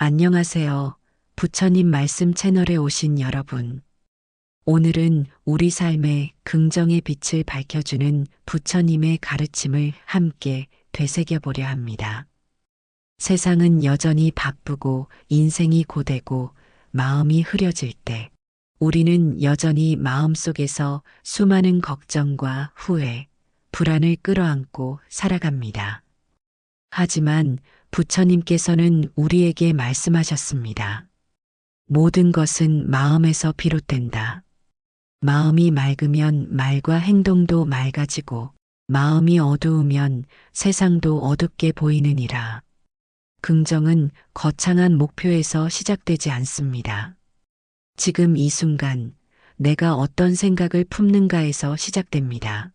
안녕하세요. 부처님 말씀 채널에 오신 여러분. 오늘은 우리 삶에 긍정의 빛을 밝혀주는 부처님의 가르침을 함께 되새겨보려 합니다. 세상은 여전히 바쁘고 인생이 고되고 마음이 흐려질 때 우리는 여전히 마음속에서 수많은 걱정과 후회, 불안을 끌어안고 살아갑니다. 하지만 부처님께서는 우리에게 말씀하셨습니다. 모든 것은 마음에서 비롯된다. 마음이 맑으면 말과 행동도 맑아지고 마음이 어두우면 세상도 어둡게 보이느니라. 긍정은 거창한 목표에서 시작되지 않습니다. 지금 이 순간 내가 어떤 생각을 품는가에서 시작됩니다.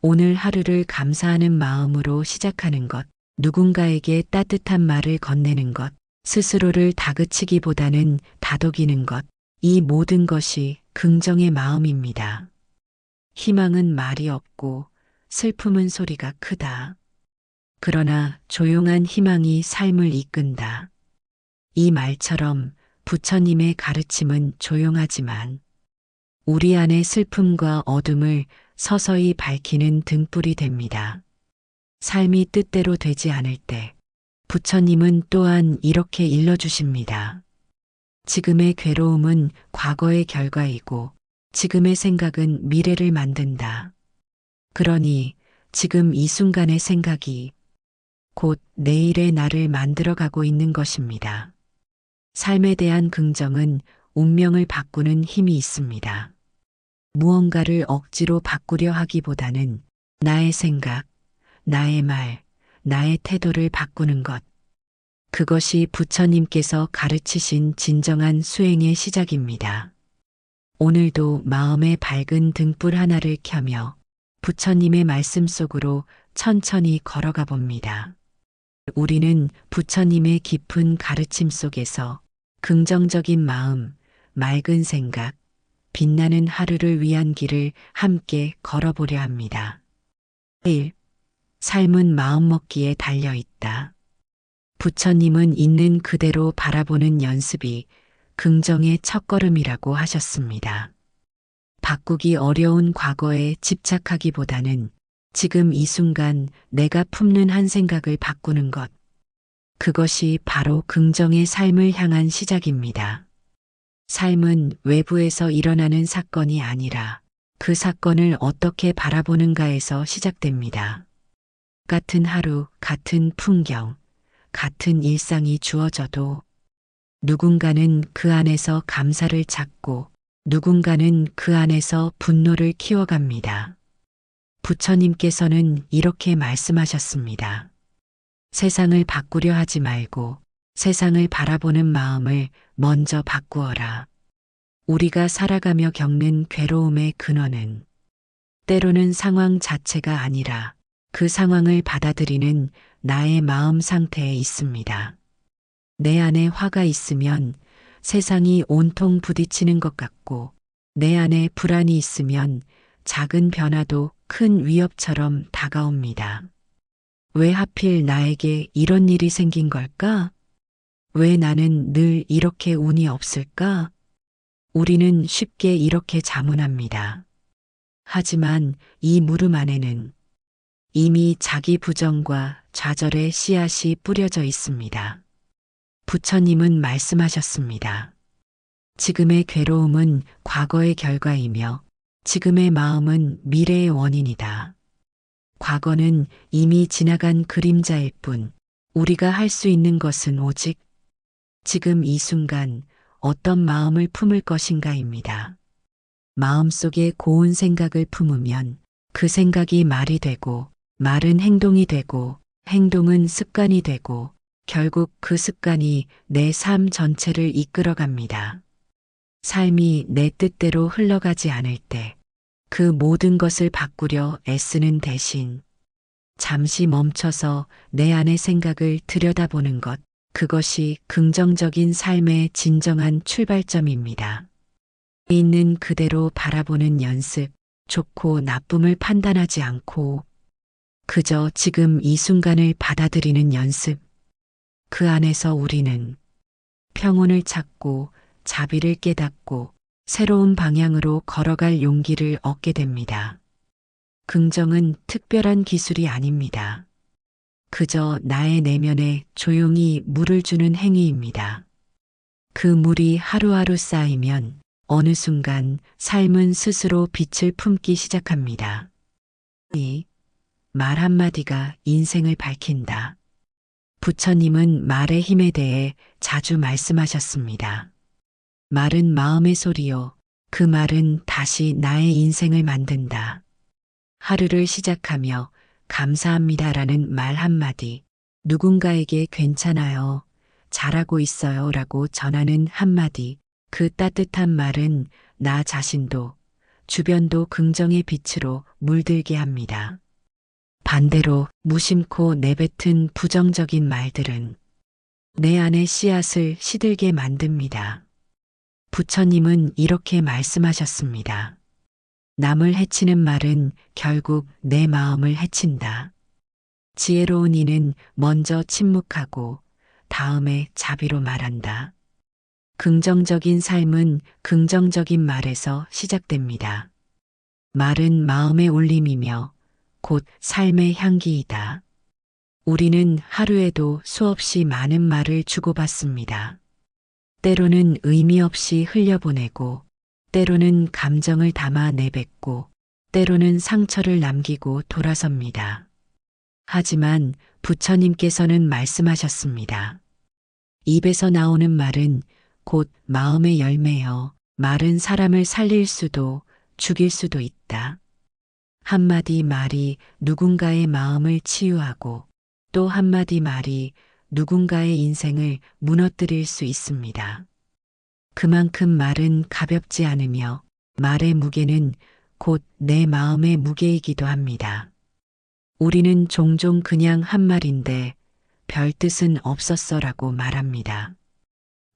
오늘 하루를 감사하는 마음으로 시작하는 것, 누군가에게 따뜻한 말을 건네는 것, 스스로를 다그치기보다는 다독이는 것, 이 모든 것이 긍정의 마음입니다. 희망은 말이 없고 슬픔은 소리가 크다. 그러나 조용한 희망이 삶을 이끈다. 이 말처럼 부처님의 가르침은 조용하지만 우리 안의 슬픔과 어둠을 서서히 밝히는 등불이 됩니다. 삶이 뜻대로 되지 않을 때 부처님은 또한 이렇게 일러주십니다. 지금의 괴로움은 과거의 결과이고 지금의 생각은 미래를 만든다. 그러니 지금 이 순간의 생각이 곧 내일의 나를 만들어가고 있는 것입니다. 삶에 대한 긍정은 운명을 바꾸는 힘이 있습니다. 무언가를 억지로 바꾸려 하기보다는 나의 생각, 나의 말, 나의 태도를 바꾸는 것. 그것이 부처님께서 가르치신 진정한 수행의 시작입니다. 오늘도 마음의 밝은 등불 하나를 켜며 부처님의 말씀 속으로 천천히 걸어가 봅니다. 우리는 부처님의 깊은 가르침 속에서 긍정적인 마음, 맑은 생각, 빛나는 하루를 위한 길을 함께 걸어보려 합니다. 1. 삶은 마음먹기에 달려있다. 부처님은 있는 그대로 바라보는 연습이 긍정의 첫걸음이라고 하셨습니다. 바꾸기 어려운 과거에 집착하기보다는 지금 이 순간 내가 품는 한 생각을 바꾸는 것. 그것이 바로 긍정의 삶을 향한 시작입니다. 삶은 외부에서 일어나는 사건이 아니라 그 사건을 어떻게 바라보는가에서 시작됩니다. 같은 하루, 같은 풍경, 같은 일상이 주어져도 누군가는 그 안에서 감사를 찾고 누군가는 그 안에서 분노를 키워갑니다. 부처님께서는 이렇게 말씀하셨습니다. 세상을 바꾸려 하지 말고 세상을 바라보는 마음을 먼저 바꾸어라. 우리가 살아가며 겪는 괴로움의 근원은 때로는 상황 자체가 아니라 그 상황을 받아들이는 나의 마음 상태에 있습니다. 내 안에 화가 있으면 세상이 온통 부딪히는 것 같고 내 안에 불안이 있으면 작은 변화도 큰 위협처럼 다가옵니다. 왜 하필 나에게 이런 일이 생긴 걸까? 왜 나는 늘 이렇게 운이 없을까? 우리는 쉽게 이렇게 자문합니다. 하지만 이 물음 안에는 이미 자기 부정과 좌절의 씨앗이 뿌려져 있습니다. 부처님은 말씀하셨습니다. 지금의 괴로움은 과거의 결과이며 지금의 마음은 미래의 원인이다. 과거는 이미 지나간 그림자일 뿐 우리가 할 수 있는 것은 오직 지금 이 순간 어떤 마음을 품을 것인가입니다. 마음속에 고운 생각을 품으면 그 생각이 말이 되고 말은 행동이 되고 행동은 습관이 되고 결국 그 습관이 내 삶 전체를 이끌어갑니다. 삶이 내 뜻대로 흘러가지 않을 때 그 모든 것을 바꾸려 애쓰는 대신 잠시 멈춰서 내 안의 생각을 들여다보는 것, 그것이 긍정적인 삶의 진정한 출발점입니다. 있는 그대로 바라보는 연습, 좋고 나쁨을 판단하지 않고 그저 지금 이 순간을 받아들이는 연습. 그 안에서 우리는 평온을 찾고 자비를 깨닫고 새로운 방향으로 걸어갈 용기를 얻게 됩니다. 긍정은 특별한 기술이 아닙니다. 그저 나의 내면에 조용히 물을 주는 행위입니다. 그 물이 하루하루 쌓이면 어느 순간 삶은 스스로 빛을 품기 시작합니다. 이 말 한마디가 인생을 밝힌다. 부처님은 말의 힘에 대해 자주 말씀하셨습니다. 말은 마음의 소리요. 그 말은 다시 나의 인생을 만든다. 하루를 시작하며 감사합니다라는 말 한마디, 누군가에게 괜찮아요, 잘하고 있어요 라고 전하는 한마디, 그 따뜻한 말은 나 자신도 주변도 긍정의 빛으로 물들게 합니다. 반대로 무심코 내뱉은 부정적인 말들은 내 안의 씨앗을 시들게 만듭니다. 부처님은 이렇게 말씀하셨습니다. 남을 해치는 말은 결국 내 마음을 해친다. 지혜로운 이는 먼저 침묵하고 다음에 자비로 말한다. 긍정적인 삶은 긍정적인 말에서 시작됩니다. 말은 마음의 울림이며 곧 삶의 향기이다. 우리는 하루에도 수없이 많은 말을 주고받습니다. 때로는 의미 없이 흘려보내고, 때로는 감정을 담아 내뱉고, 때로는 상처를 남기고 돌아섭니다. 하지만 부처님께서는 말씀하셨습니다. 입에서 나오는 말은 곧 마음의 열매여, 말은 사람을 살릴 수도 죽일 수도 있다. 한마디 말이 누군가의 마음을 치유하고 또 한마디 말이 누군가의 인생을 무너뜨릴 수 있습니다. 그만큼 말은 가볍지 않으며 말의 무게는 곧 내 마음의 무게이기도 합니다. 우리는 종종 그냥 한 말인데 별 뜻은 없었어라고 말합니다.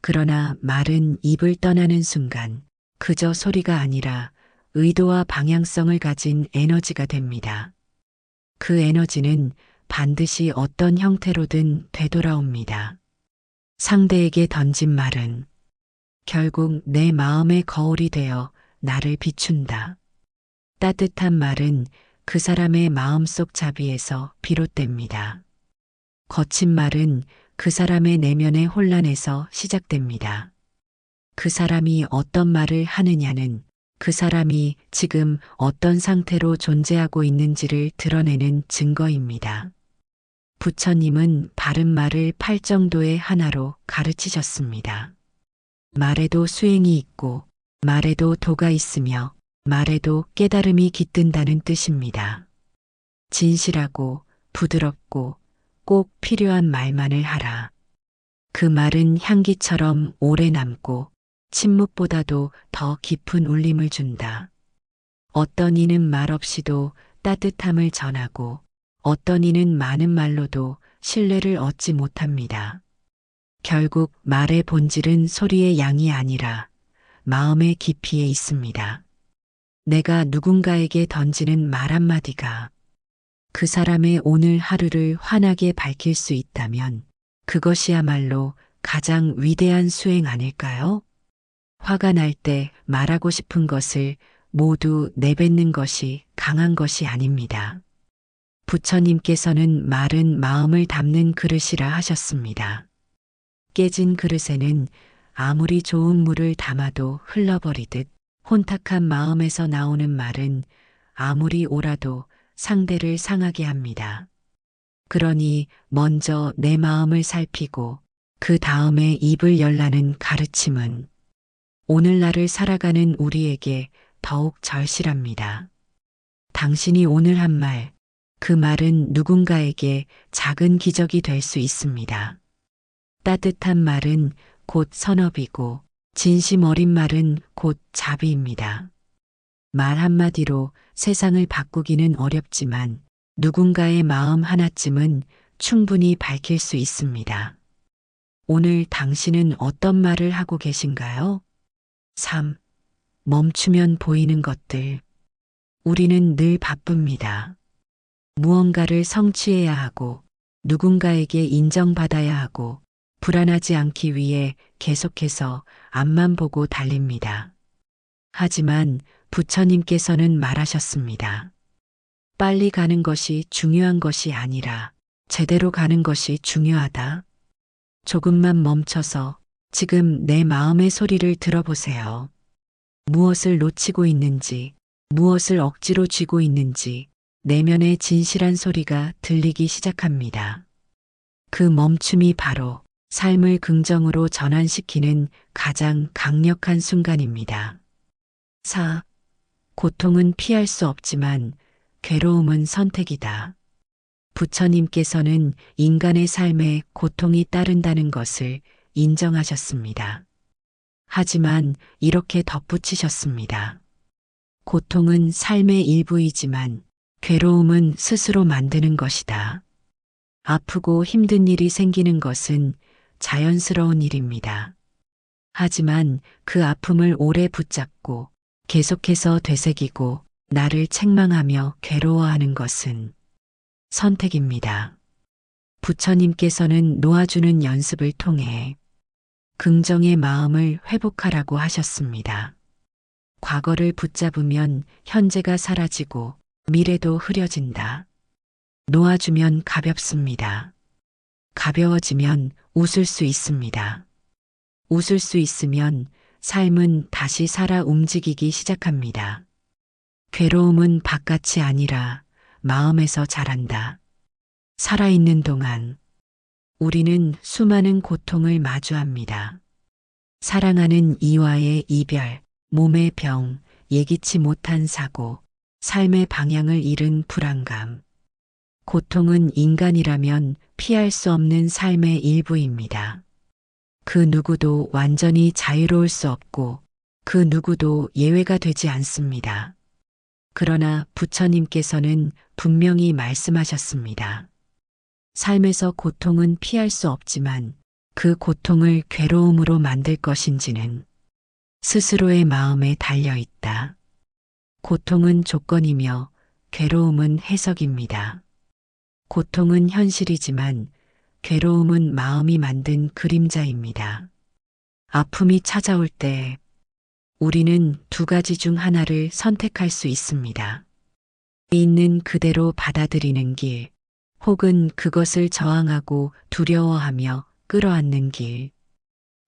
그러나 말은 입을 떠나는 순간 그저 소리가 아니라 의도와 방향성을 가진 에너지가 됩니다. 그 에너지는 반드시 어떤 형태로든 되돌아옵니다. 상대에게 던진 말은 결국 내 마음의 거울이 되어 나를 비춘다. 따뜻한 말은 그 사람의 마음속 자비에서 비롯됩니다. 거친 말은 그 사람의 내면의 혼란에서 시작됩니다. 그 사람이 어떤 말을 하느냐는 그 사람이 지금 어떤 상태로 존재하고 있는지를 드러내는 증거입니다. 부처님은 바른 말을 팔정도의 하나로 가르치셨습니다. 말에도 수행이 있고 말에도 도가 있으며 말에도 깨달음이 깃든다는 뜻입니다. 진실하고 부드럽고 꼭 필요한 말만을 하라. 그 말은 향기처럼 오래 남고 침묵보다도 더 깊은 울림을 준다. 어떤 이는 말 없이도 따뜻함을 전하고 어떤 이는 많은 말로도 신뢰를 얻지 못합니다. 결국 말의 본질은 소리의 양이 아니라 마음의 깊이에 있습니다. 내가 누군가에게 던지는 말 한마디가 그 사람의 오늘 하루를 환하게 밝힐 수 있다면 그것이야말로 가장 위대한 수행 아닐까요? 화가 날 때 말하고 싶은 것을 모두 내뱉는 것이 강한 것이 아닙니다. 부처님께서는 말은 마음을 담는 그릇이라 하셨습니다. 깨진 그릇에는 아무리 좋은 물을 담아도 흘러버리듯 혼탁한 마음에서 나오는 말은 아무리 옳아도 상대를 상하게 합니다. 그러니 먼저 내 마음을 살피고 그 다음에 입을 열라는 가르침은 오늘날을 살아가는 우리에게 더욱 절실합니다. 당신이 오늘 한 말, 그 말은 누군가에게 작은 기적이 될 수 있습니다. 따뜻한 말은 곧 선업이고 진심 어린 말은 곧 자비입니다. 말 한마디로 세상을 바꾸기는 어렵지만 누군가의 마음 하나쯤은 충분히 밝힐 수 있습니다. 오늘 당신은 어떤 말을 하고 계신가요? 3. 멈추면 보이는 것들. 우리는 늘 바쁩니다. 무언가를 성취해야 하고 누군가에게 인정받아야 하고 불안하지 않기 위해 계속해서 앞만 보고 달립니다. 하지만 부처님께서는 말하셨습니다. 빨리 가는 것이 중요한 것이 아니라 제대로 가는 것이 중요하다. 조금만 멈춰서 지금 내 마음의 소리를 들어보세요. 무엇을 놓치고 있는지, 무엇을 억지로 쥐고 있는지 내면의 진실한 소리가 들리기 시작합니다. 그 멈춤이 바로 삶을 긍정으로 전환시키는 가장 강력한 순간입니다. 4. 고통은 피할 수 없지만 괴로움은 선택이다. 부처님께서는 인간의 삶에 고통이 따른다는 것을 인정하셨습니다. 하지만 이렇게 덧붙이셨습니다. 고통은 삶의 일부이지만 괴로움은 스스로 만드는 것이다. 아프고 힘든 일이 생기는 것은 자연스러운 일입니다. 하지만 그 아픔을 오래 붙잡고 계속해서 되새기고 나를 책망하며 괴로워하는 것은 선택입니다. 부처님께서는 놓아주는 연습을 통해 긍정의 마음을 회복하라고 하셨습니다. 과거를 붙잡으면 현재가 사라지고 미래도 흐려진다. 놓아주면 가볍습니다. 가벼워지면 웃을 수 있습니다. 웃을 수 있으면 삶은 다시 살아 움직이기 시작합니다. 괴로움은 바깥이 아니라 마음에서 자란다. 살아있는 동안 우리는 수많은 고통을 마주합니다. 사랑하는 이와의 이별, 몸의 병, 예기치 못한 사고, 삶의 방향을 잃은 불안감. 고통은 인간이라면 피할 수 없는 삶의 일부입니다. 그 누구도 완전히 자유로울 수 없고 그 누구도 예외가 되지 않습니다. 그러나 부처님께서는 분명히 말씀하셨습니다. 삶에서 고통은 피할 수 없지만 그 고통을 괴로움으로 만들 것인지는 스스로의 마음에 달려 있다. 고통은 조건이며 괴로움은 해석입니다. 고통은 현실이지만 괴로움은 마음이 만든 그림자입니다. 아픔이 찾아올 때 우리는 두 가지 중 하나를 선택할 수 있습니다. 있는 그대로 받아들이는 길, 혹은 그것을 저항하고 두려워하며 끌어안는 길.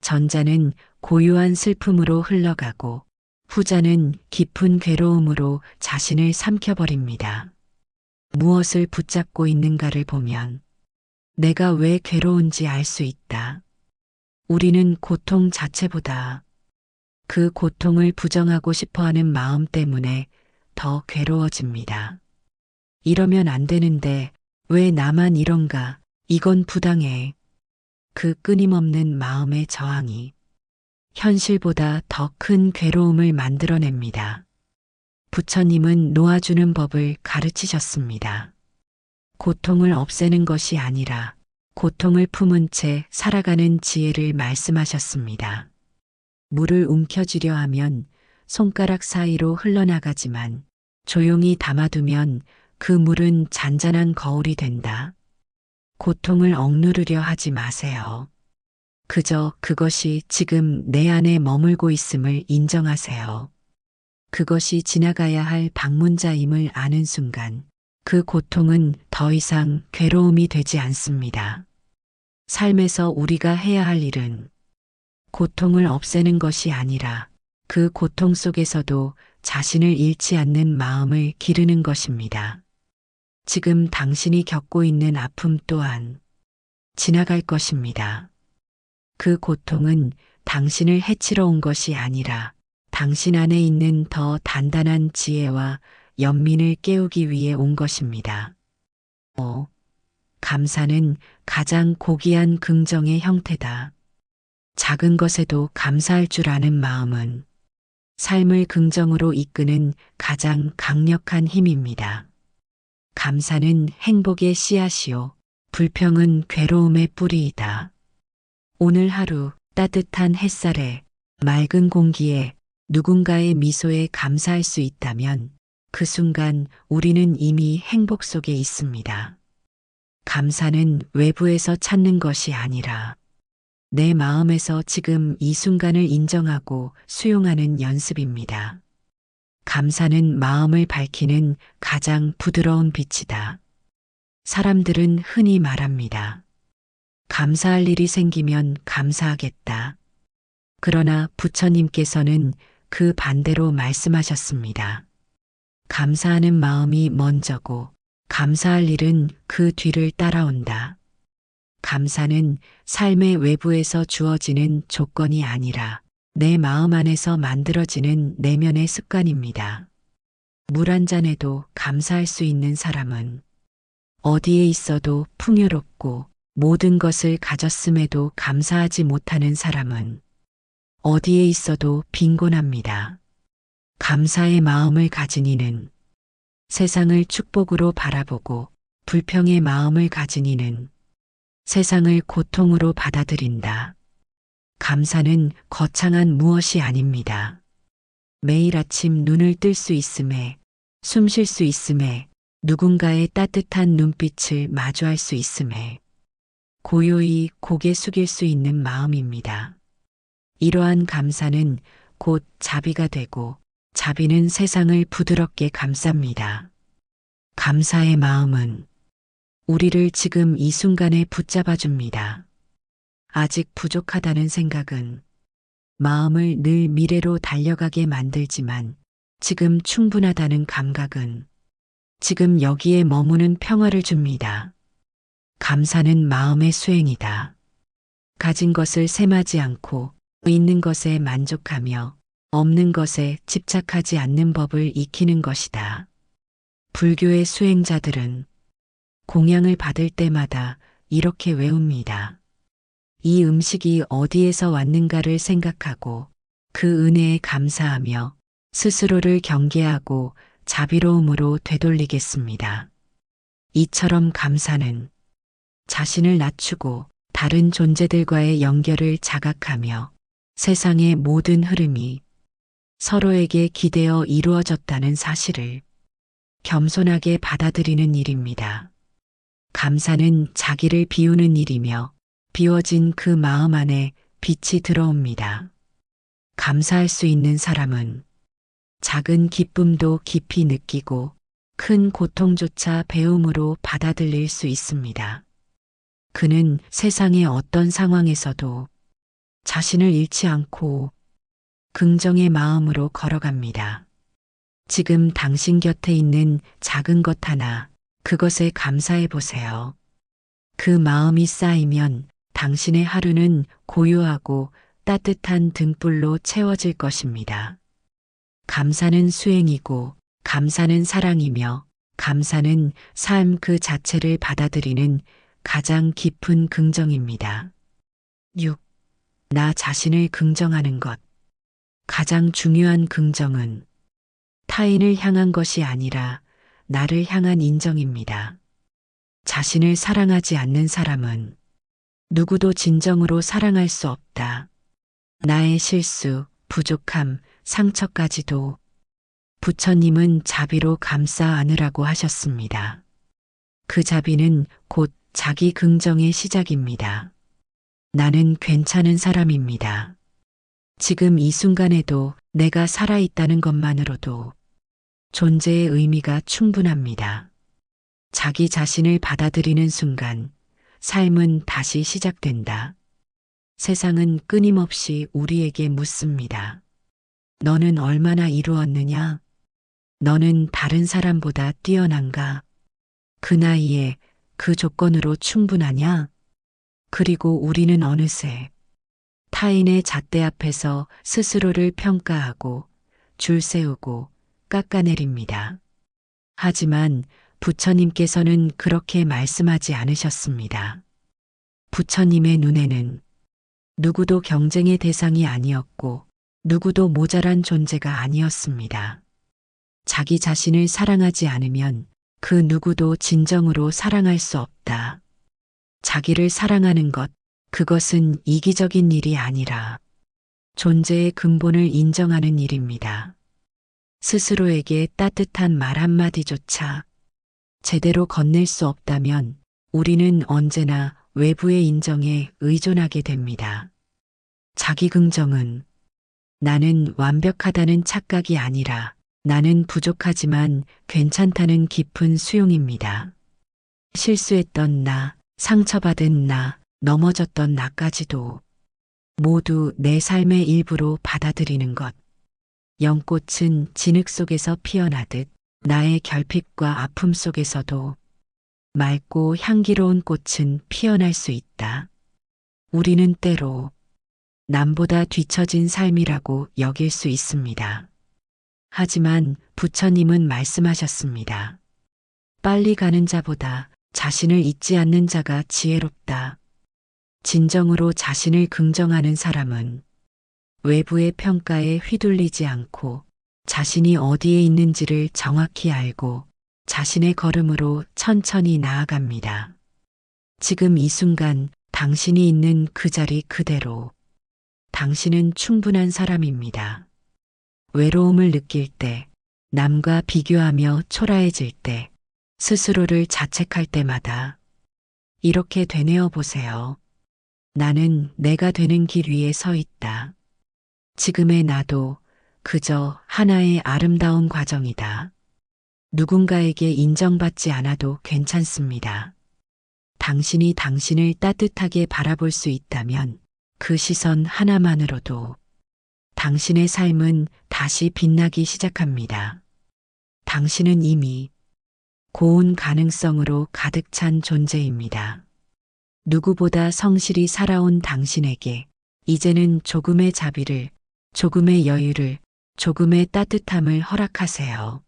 전자는 고유한 슬픔으로 흘러가고 후자는 깊은 괴로움으로 자신을 삼켜버립니다. 무엇을 붙잡고 있는가를 보면 내가 왜 괴로운지 알 수 있다. 우리는 고통 자체보다 그 고통을 부정하고 싶어하는 마음 때문에 더 괴로워집니다. 이러면 안 되는데 왜 나만 이런가? 이건 부당해. 그 끊임없는 마음의 저항이 현실보다 더 큰 괴로움을 만들어냅니다. 부처님은 놓아주는 법을 가르치셨습니다. 고통을 없애는 것이 아니라 고통을 품은 채 살아가는 지혜를 말씀하셨습니다. 물을 움켜쥐려 하면 손가락 사이로 흘러나가지만 조용히 담아두면 그 물은 잔잔한 거울이 된다. 고통을 억누르려 하지 마세요. 그저 그것이 지금 내 안에 머물고 있음을 인정하세요. 그것이 지나가야 할 방문자임을 아는 순간 그 고통은 더 이상 괴로움이 되지 않습니다. 삶에서 우리가 해야 할 일은 고통을 없애는 것이 아니라 그 고통 속에서도 자신을 잃지 않는 마음을 기르는 것입니다. 지금 당신이 겪고 있는 아픔 또한 지나갈 것입니다. 그 고통은 당신을 해치러 온 것이 아니라 당신 안에 있는 더 단단한 지혜와 연민을 깨우기 위해 온 것입니다. 감사는 가장 고귀한 긍정의 형태다. 작은 것에도 감사할 줄 아는 마음은 삶을 긍정으로 이끄는 가장 강력한 힘입니다. 감사는 행복의 씨앗이요, 불평은 괴로움의 뿌리이다. 오늘 하루 따뜻한 햇살에, 맑은 공기에, 누군가의 미소에 감사할 수 있다면 그 순간 우리는 이미 행복 속에 있습니다. 감사는 외부에서 찾는 것이 아니라 내 마음에서 지금 이 순간을 인정하고 수용하는 연습입니다. 감사는 마음을 밝히는 가장 부드러운 빛이다. 사람들은 흔히 말합니다. 감사할 일이 생기면 감사하겠다. 그러나 부처님께서는 그 반대로 말씀하셨습니다. 감사하는 마음이 먼저고 감사할 일은 그 뒤를 따라온다. 감사는 삶의 외부에서 주어지는 조건이 아니라 내 마음 안에서 만들어지는 내면의 습관입니다. 물 한 잔에도 감사할 수 있는 사람은 어디에 있어도 풍요롭고 모든 것을 가졌음에도 감사하지 못하는 사람은 어디에 있어도 빈곤합니다. 감사의 마음을 가진 이는 세상을 축복으로 바라보고 불평의 마음을 가진 이는 세상을 고통으로 받아들인다. 감사는 거창한 무엇이 아닙니다. 매일 아침 눈을 뜰 수 있음에, 숨 쉴 수 있음에, 누군가의 따뜻한 눈빛을 마주할 수 있음에, 고요히 고개 숙일 수 있는 마음입니다. 이러한 감사는 곧 자비가 되고 자비는 세상을 부드럽게 감쌉니다. 감사의 마음은 우리를 지금 이 순간에 붙잡아 줍니다. 아직 부족하다는 생각은 마음을 늘 미래로 달려가게 만들지만 지금 충분하다는 감각은 지금 여기에 머무는 평화를 줍니다. 감사는 마음의 수행이다. 가진 것을 셈하지 않고 있는 것에 만족하며 없는 것에 집착하지 않는 법을 익히는 것이다. 불교의 수행자들은 공양을 받을 때마다 이렇게 외웁니다. 이 음식이 어디에서 왔는가를 생각하고 그 은혜에 감사하며 스스로를 경계하고 자비로움으로 되돌리겠습니다. 이처럼 감사는 자신을 낮추고 다른 존재들과의 연결을 자각하며 세상의 모든 흐름이 서로에게 기대어 이루어졌다는 사실을 겸손하게 받아들이는 일입니다. 감사는 자기를 비우는 일이며 비워진 그 마음 안에 빛이 들어옵니다. 감사할 수 있는 사람은 작은 기쁨도 깊이 느끼고 큰 고통조차 배움으로 받아들일 수 있습니다. 그는 세상의 어떤 상황에서도 자신을 잃지 않고 긍정의 마음으로 걸어갑니다. 지금 당신 곁에 있는 작은 것 하나, 그것에 감사해 보세요. 그 마음이 쌓이면 당신의 하루는 고요하고 따뜻한 등불로 채워질 것입니다. 감사는 수행이고, 감사는 사랑이며, 감사는 삶 그 자체를 받아들이는 가장 깊은 긍정입니다. 6. 나 자신을 긍정하는 것. 가장 중요한 긍정은 타인을 향한 것이 아니라 나를 향한 인정입니다. 자신을 사랑하지 않는 사람은 누구도 진정으로 사랑할 수 없다. 나의 실수, 부족함, 상처까지도 부처님은 자비로 감싸 안으라고 하셨습니다. 그 자비는 곧 자기 긍정의 시작입니다. 나는 괜찮은 사람입니다. 지금 이 순간에도 내가 살아있다는 것만으로도 존재의 의미가 충분합니다. 자기 자신을 받아들이는 순간 삶은 다시 시작된다. 세상은 끊임없이 우리에게 묻습니다. 너는 얼마나 이루었느냐? 너는 다른 사람보다 뛰어난가? 그 나이에 그 조건으로 충분하냐? 그리고 우리는 어느새 타인의 잣대 앞에서 스스로를 평가하고 줄 세우고 깎아내립니다. 하지만 부처님께서는 그렇게 말씀하지 않으셨습니다. 부처님의 눈에는 누구도 경쟁의 대상이 아니었고 누구도 모자란 존재가 아니었습니다. 자기 자신을 사랑하지 않으면 그 누구도 진정으로 사랑할 수 없다. 자기를 사랑하는 것, 그것은 이기적인 일이 아니라 존재의 근본을 인정하는 일입니다. 스스로에게 따뜻한 말 한마디조차 제대로 건넬 수 없다면 우리는 언제나 외부의 인정에 의존하게 됩니다. 자기 긍정은 나는 완벽하다는 착각이 아니라 나는 부족하지만 괜찮다는 깊은 수용입니다. 실수했던 나, 상처받은 나, 넘어졌던 나까지도 모두 내 삶의 일부로 받아들이는 것. 연꽃은 진흙 속에서 피어나듯 나의 결핍과 아픔 속에서도 맑고 향기로운 꽃은 피어날 수 있다. 우리는 때로 남보다 뒤처진 삶이라고 여길 수 있습니다. 하지만 부처님은 말씀하셨습니다. 빨리 가는 자보다 자신을 잊지 않는 자가 지혜롭다. 진정으로 자신을 긍정하는 사람은 외부의 평가에 휘둘리지 않고 자신이 어디에 있는지를 정확히 알고 자신의 걸음으로 천천히 나아갑니다. 지금 이 순간 당신이 있는 그 자리 그대로 당신은 충분한 사람입니다. 외로움을 느낄 때, 남과 비교하며 초라해질 때, 스스로를 자책할 때마다 이렇게 되뇌어 보세요. 나는 내가 되는 길 위에 서 있다. 지금의 나도 그저 하나의 아름다운 과정이다. 누군가에게 인정받지 않아도 괜찮습니다. 당신이 당신을 따뜻하게 바라볼 수 있다면 그 시선 하나만으로도 당신의 삶은 다시 빛나기 시작합니다. 당신은 이미 고운 가능성으로 가득 찬 존재입니다. 누구보다 성실히 살아온 당신에게 이제는 조금의 자비를, 조금의 여유를, 조금의 따뜻함을 허락하세요.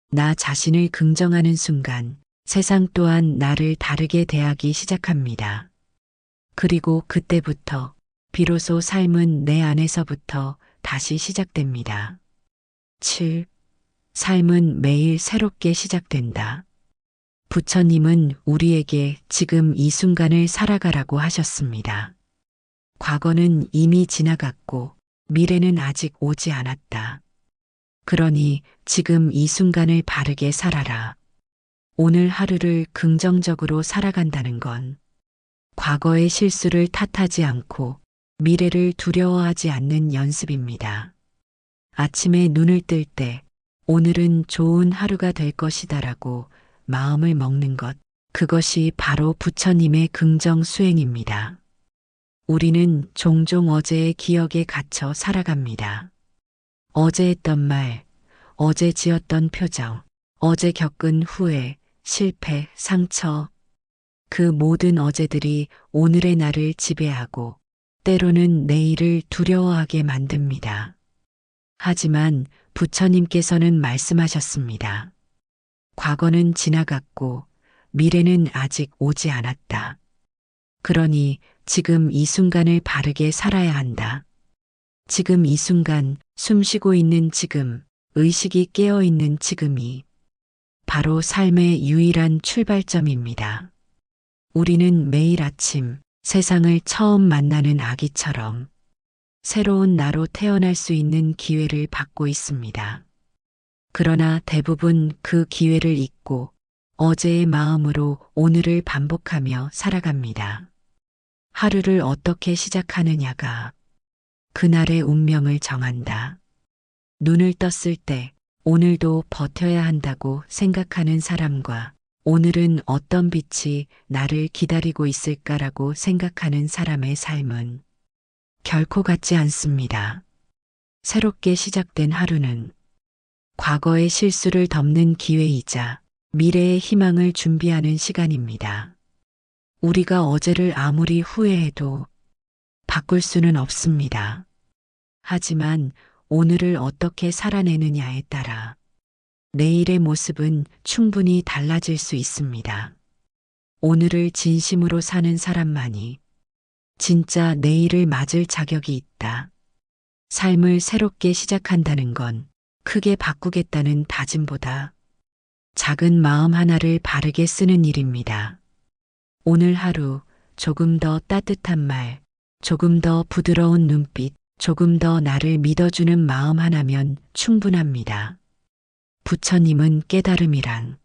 나 자신을 긍정하는 순간 세상 또한 나를 다르게 대하기 시작합니다. 그리고 그때부터 비로소 삶은 내 안에서부터 다시 시작됩니다. 7. 삶은 매일 새롭게 시작된다. 부처님은 우리에게 지금 이 순간을 살아가라고 하셨습니다. 과거는 이미 지나갔고 미래는 아직 오지 않았다. 그러니 지금 이 순간을 바르게 살아라. 오늘 하루를 긍정적으로 살아간다는 건 과거의 실수를 탓하지 않고 미래를 두려워하지 않는 연습입니다. 아침에 눈을 뜰 때 오늘은 좋은 하루가 될 것이다라고 마음을 먹는 것, 그것이 바로 부처님의 긍정 수행입니다. 우리는 종종 어제의 기억에 갇혀 살아갑니다. 어제 했던 말, 어제 지었던 표정, 어제 겪은 후회, 실패, 상처, 그 모든 어제들이 오늘의 나를 지배하고 때로는 내일을 두려워하게 만듭니다. 하지만 부처님께서는 말씀하셨습니다. 과거는 지나갔고 미래는 아직 오지 않았다. 그러니 지금 이 순간을 바르게 살아야 한다. 지금 이 순간 숨 쉬고 있는 지금, 의식이 깨어 있는 지금이 바로 삶의 유일한 출발점입니다. 우리는 매일 아침 세상을 처음 만나는 아기처럼 새로운 나로 태어날 수 있는 기회를 받고 있습니다. 그러나 대부분 그 기회를 잊고 어제의 마음으로 오늘을 반복하며 살아갑니다. 하루를 어떻게 시작하느냐가 그날의 운명을 정한다. 눈을 떴을 때 오늘도 버텨야 한다고 생각하는 사람과 오늘은 어떤 빛이 나를 기다리고 있을까라고 생각하는 사람의 삶은 결코 같지 않습니다. 새롭게 시작된 하루는 과거의 실수를 덮는 기회이자 미래의 희망을 준비하는 시간입니다. 우리가 어제를 아무리 후회해도 바꿀 수는 없습니다. 하지만 오늘을 어떻게 살아내느냐에 따라 내일의 모습은 충분히 달라질 수 있습니다. 오늘을 진심으로 사는 사람만이 진짜 내일을 맞을 자격이 있다. 삶을 새롭게 시작한다는 건 크게 바꾸겠다는 다짐보다 작은 마음 하나를 바르게 쓰는 일입니다. 오늘 하루 조금 더 따뜻한 말, 조금 더 부드러운 눈빛, 조금 더 나를 믿어주는 마음 하나면 충분합니다. 부처님은 깨달음이란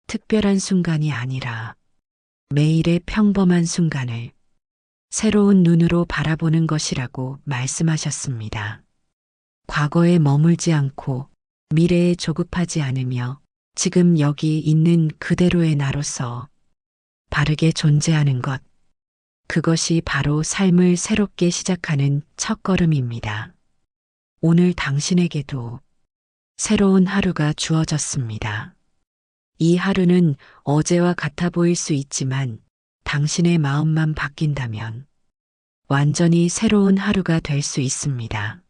특별한 순간이 아니라 매일의 평범한 순간을 새로운 눈으로 바라보는 것이라고 말씀하셨습니다. 과거에 머물지 않고 미래에 조급하지 않으며 지금 여기 있는 그대로의 나로서 바르게 존재하는 것, 그것이 바로 삶을 새롭게 시작하는 첫걸음입니다. 오늘 당신에게도 새로운 하루가 주어졌습니다. 이 하루는 어제와 같아 보일 수 있지만 당신의 마음만 바뀐다면 완전히 새로운 하루가 될 수 있습니다.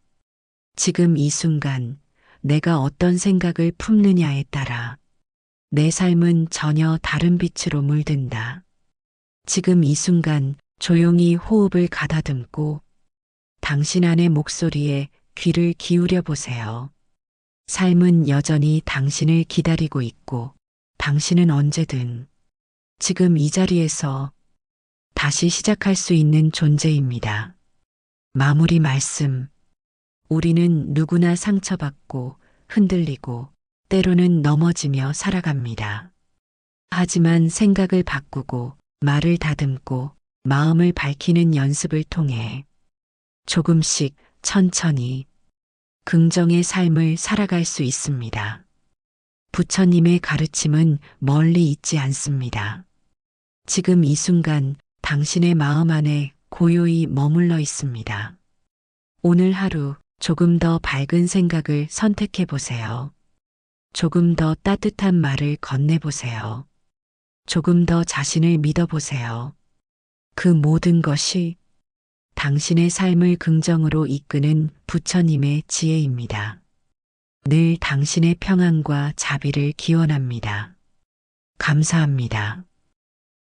지금 이 순간 내가 어떤 생각을 품느냐에 따라 내 삶은 전혀 다른 빛으로 물든다. 지금 이 순간 조용히 호흡을 가다듬고 당신 안의 목소리에 귀를 기울여 보세요. 삶은 여전히 당신을 기다리고 있고 당신은 언제든 지금 이 자리에서 다시 시작할 수 있는 존재입니다. 마무리 말씀. 우리는 누구나 상처받고 흔들리고 때로는 넘어지며 살아갑니다. 하지만 생각을 바꾸고 말을 다듬고 마음을 밝히는 연습을 통해 조금씩 천천히 긍정의 삶을 살아갈 수 있습니다. 부처님의 가르침은 멀리 있지 않습니다. 지금 이 순간 당신의 마음 안에 고요히 머물러 있습니다. 오늘 하루 조금 더 밝은 생각을 선택해 보세요. 조금 더 따뜻한 말을 건네보세요. 조금 더 자신을 믿어보세요. 그 모든 것이 당신의 삶을 긍정으로 이끄는 부처님의 지혜입니다. 늘 당신의 평안과 자비를 기원합니다. 감사합니다.